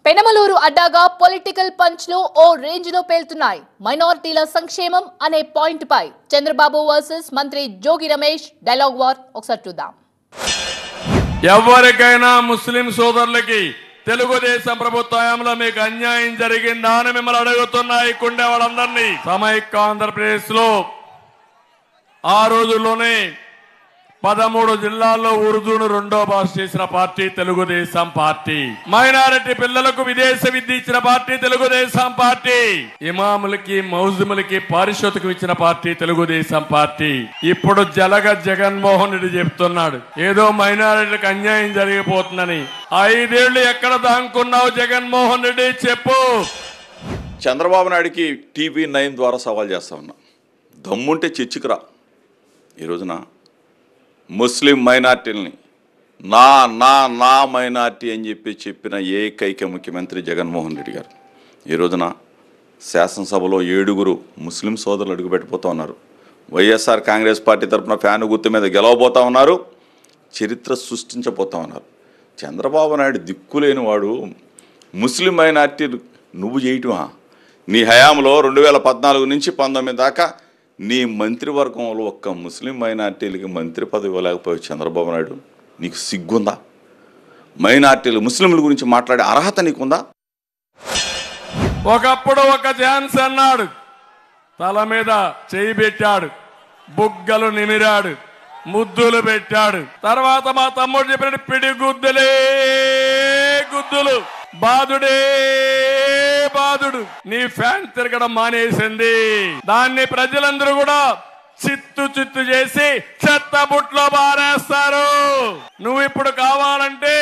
పెనమలూరు అడ్డాగా పొలిటికల్ పంచ్లు ఓ రేంజ్ లో పేలుతున్నాయి. మైనారిటీల సంక్షేమం అనే పాయింట్ పై చంద్రబాబు వర్సెస్ మంత్రి జోగి రమేష్ డైలాగ్ వార్ ఒకసారి చూద్దాం. ఎవరికైనా ముస్లిం సోదరులకి తెలుగుదేశం ప్రభుత్వంలో మీకు అన్యాయం జరిగిందా అని మిమ్మల్ని అడుగుతున్నా. ఇక్కడే వాళ్ళందరినీ సమైక్య ఆంధ్రప్రదేశ్ లో ఆ రోజుల్లోనే 13 జిల్లాల్లో ఉర్దూను రెండో భాష చేసిన పార్టీ తెలుగుదేశం పార్టీ. మైనారిటీ పిల్లలకు విదేశ విద్య ఇచ్చిన పార్టీ తెలుగుదేశం పార్టీ. ఇమాములకి మౌజుములకి పారిశోధకం ఇచ్చిన పార్టీ తెలుగుదేశం పార్టీ. ఇప్పుడు జగన్మోహన్ రెడ్డి చెప్తున్నాడు ఏదో మైనారిటీలకు అన్యాయం జరిగిపోతుందని. 5 ఏళ్లు ఎక్కడ దాంకున్నావు జగన్మోహన్ రెడ్డి చెప్పు. చంద్రబాబు నాయుడికి TV9 ద్వారా సవాల్ చేస్తా ఉన్నా, దమ్ముంటే చర్చకురా. ఈ రోజున ముస్లిం మైనార్టీలని నా నా నా మైనార్టీ అని చెప్పిన ఏకైక ముఖ్యమంత్రి జగన్మోహన్ రెడ్డి గారు. ఈ రోజున శాసనసభలో 7 ముస్లిం సోదరులు అడుగుపెట్టిపోతూ ఉన్నారు. వైఎస్ఆర్ కాంగ్రెస్ పార్టీ తరఫున ఫ్యాను గుర్తు మీద గెలవబోతూ ఉన్నారు, చరిత్ర సృష్టించబోతూ ఉన్నారు. చంద్రబాబు నాయుడు దిక్కులేని వాడు ముస్లిం మైనార్టీలు నువ్వు చేయటమా? నీ హయాంలో 2014 నుంచి 19 దాకా నీ మంత్రివర్గంలో ఒక్క ముస్లిం మైనార్టీలకి మంత్రి పదవి ఇవ్వలేకపోయావు చంద్రబాబు నాయుడు. నీకు సిగ్గుందా? మైనార్టీలు ముస్లింల గురించి మాట్లాడే అర్హత నీకుందా? ఒకప్పుడు ఒక ఛాన్స్ అన్నాడు, తల మీద చేయి పెట్టాడు, బుగ్గలు నిమిరాడు, ముద్దులు పెట్టాడు. తర్వాత మా తమ్ముడు చెప్పినట్టు పిడిగుద్దులే గుద్దులు, బాదుడే బాదుడు. నీ ఫ్యాన్ తిరగడం మానేసింది. దాన్ని ప్రజలందరూ కూడా చిత్తు చేసి చెత్త బుట్లో బారేస్తారు. నువ్వు ఇప్పుడు కావాలంటే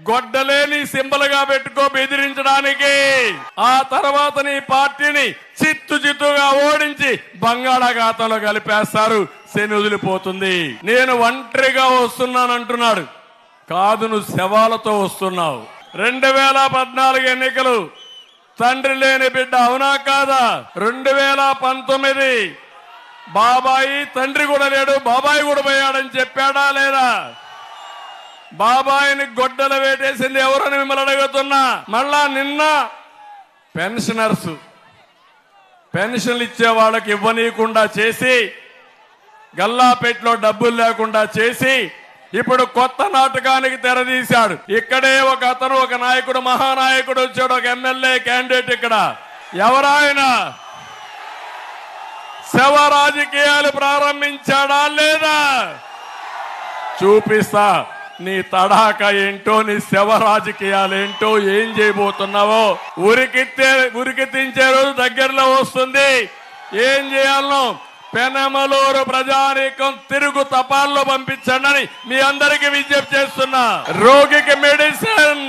గొడ్డలే నీ సింబల్ గా పెట్టుకో బెదిరించడానికి. ఆ తర్వాత నీ పార్టీని చిత్తుగా ఓడించి బంగాళాఖాతంలో కలిపేస్తారు. శని వదిలిపోతుంది. నేను ఒంటరిగా వస్తున్నానంటున్నాడు. కాదు, నువ్వు శవాలతో వస్తున్నావు. 2014 ఎన్నికలు తండ్రి లేని బిడ్డ, అవునా కాదా? 2019 బాబాయి తండ్రి కూడా లేడు, బాబాయి కూడా పోయాడని చెప్పాడా లేదా? బాబాయిని గొడ్డలు వేటేసింది ఎవరని మిమ్మల్ని అడుగుతున్నా. మళ్ళా నిన్న పెన్షన్లు ఇచ్చే వాళ్ళకి ఇవ్వనీయకుండా చేసి, గల్లాపేటలో డబ్బులు లేకుండా చేసి ఇప్పుడు కొత్త నాటకానికి తెరదీశాడు. ఇక్కడే ఒక నాయకుడు, మహానాయకుడు వచ్చాడు, ఒక ఎమ్మెల్యే క్యాండిడేట్. ఇక్కడ ఎవరాయన? శవ రాజకీయాలు ప్రారంభించాడా లేదా? చూపిస్తా నీ తడాక ఏంటో, నీ శవ రాజకీయాలు ఏంటో, ఏం చేయబోతున్నావో. ఉరికితించే రోజు దగ్గరలో వస్తుంది. ఏం చేయాలనో పెనమలూరు ప్రజానీకం తిరుగు తపాల్లో పంపించండి అని మీ అందరికీ విజ్ఞప్తి చేస్తున్నా. రోగికి మెడిసిన్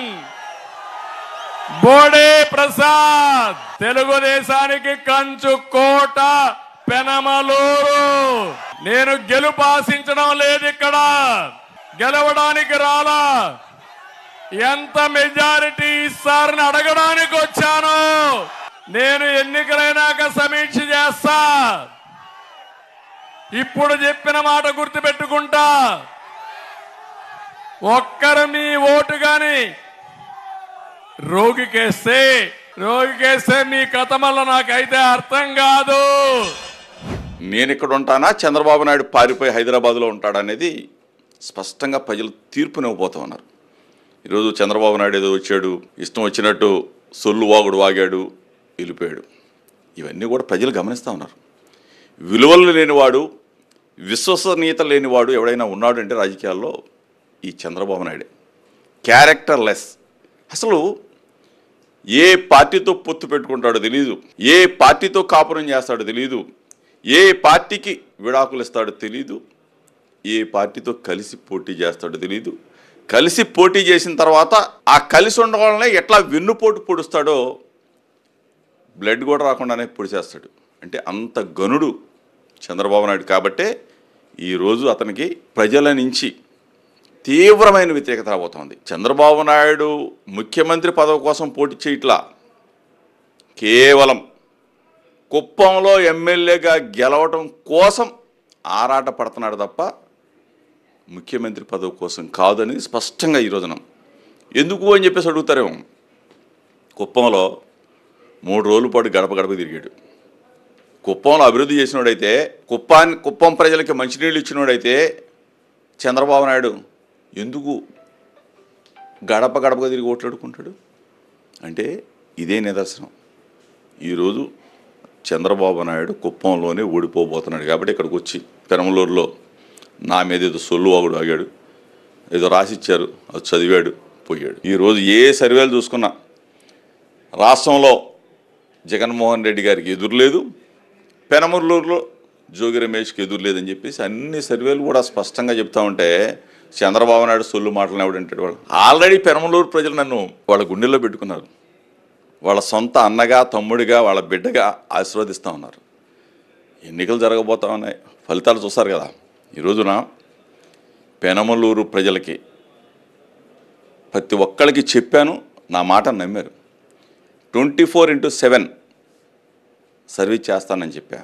బోడే ప్రసాద్, తెలుగుదేశానికి కంచు కోట పెనమలూరు. నేను గెలుపు ఆశించడం లేదు, ఇక్కడ గెలవడానికి రాలా. ఎంత మెజారిటీ ఇస్తారని అడగడానికి వచ్చాను. నేను ఎన్నికలైనాక సమీక్ష చేస్తా. ఇప్పుడు చెప్పిన మాట గుర్తుపెట్టుకుంటా. ఒక్కరు మీ ఓటు గాని రోగికేస్తే మీ కథ వల్ల నాకైతే అర్థం కాదు. నేను ఇక్కడ ఉంటానా, చంద్రబాబు నాయుడు పారిపోయి హైదరాబాద్లో ఉంటాడనేది స్పష్టంగా ప్రజలు తీర్పునివ్వబోతూ ఉన్నారు. ఈరోజు చంద్రబాబు నాయుడు ఏదో వచ్చాడు, ఇష్టం వచ్చినట్టు సొల్లు వాగుడు వాగాడు, వెళ్ళిపోయాడు. ఇవన్నీ కూడా ప్రజలు గమనిస్తూ ఉన్నారు. విలువలు లేనివాడు, విశ్వసనీయత లేనివాడు ఎవడైనా ఉన్నాడు అంటే రాజకీయాల్లో ఈ చంద్రబాబు నాయుడే. క్యారెక్టర్లెస్. అసలు ఏ పార్టీతో పొత్తు పెట్టుకుంటాడో తెలియదు, ఏ పార్టీతో కాపురం చేస్తాడో తెలియదు, ఏ పార్టీకి విడాకులు ఇస్తాడో తెలియదు, ఏ పార్టీతో కలిసి పోటీ చేస్తాడో తెలియదు. కలిసి పోటీ చేసిన తర్వాత ఆ కలిసి ఉండడం వల్లనే ఎట్లా వెన్నుపోటు పొడుస్తాడో బ్లడ్ కూడా రాకుండానే పొడిచేస్తాడు. అంటే అంత గనుడు చంద్రబాబు నాయుడు. కాబట్టే ఈరోజు అతనికి ప్రజల నుంచి తీవ్రమైన వ్యతిరేకత రాబోతోంది. చంద్రబాబు నాయుడు ముఖ్యమంత్రి పదవి కోసం పోటీ చేయట్లా, కేవలం కుప్పంలో ఎమ్మెల్యేగా గెలవటం కోసం ఆరాట పడుతున్నాడు తప్ప ముఖ్యమంత్రి పదవి కోసం కాదని స్పష్టంగా ఈ రోజున ఎందుకు అని చెప్పేసి అడుగుతారేమో. కుప్పంలో 3 రోజుల పాటు గడప గడప తిరిగాడు. కుప్పంలో అభివృద్ధి చేసినోడైతే, కుప్పం ప్రజలకి మంచినీళ్ళు ఇచ్చినోడైతే చంద్రబాబు నాయుడు ఎందుకు గడప గడపగా తిరిగి ఓట్లాడుకుంటాడు? అంటే ఇదే నిదర్శనం. ఈరోజు చంద్రబాబు నాయుడు కుప్పంలోనే ఓడిపోబోతున్నాడు కాబట్టి ఇక్కడికి వచ్చి పెనమలూరులో నా మీద ఏదో సొల్లు వాగుడు ఆగాడు, ఏదో రాసిచ్చారు, అది చదివాడు, పోయాడు. ఈరోజు ఏ సర్వేలు చూసుకున్నా రాష్ట్రంలో జగన్మోహన్ రెడ్డి గారికి ఎదురులేదు, పెనమలూరులో జోగి రమేష్కి ఎదురులేదని చెప్పేసి అన్ని సర్వేలు కూడా స్పష్టంగా చెప్తా ఉంటే చంద్రబాబు నాయుడు సొల్లు మాటలు ఎవడంటాడు? వాళ్ళు ఆల్రెడీ పెనమలూరు ప్రజలు నన్ను వాళ్ళ గుండెల్లో పెట్టుకున్నారు. వాళ్ళ సొంత అన్నగా, తమ్ముడిగా, వాళ్ళ బిడ్డగా ఆశీర్వదిస్తూ ఉన్నారు. ఎన్నికలు జరగబోతా ఉన్నాయి, ఫలితాలు చూస్తారు కదా. ఈ రోజున పెనమలూరు ప్రజలకి ప్రతి ఒక్కరికి చెప్పాను, నా మాట నమ్మారు. 24/7 సర్వీస్ చేస్తానని చెప్పా.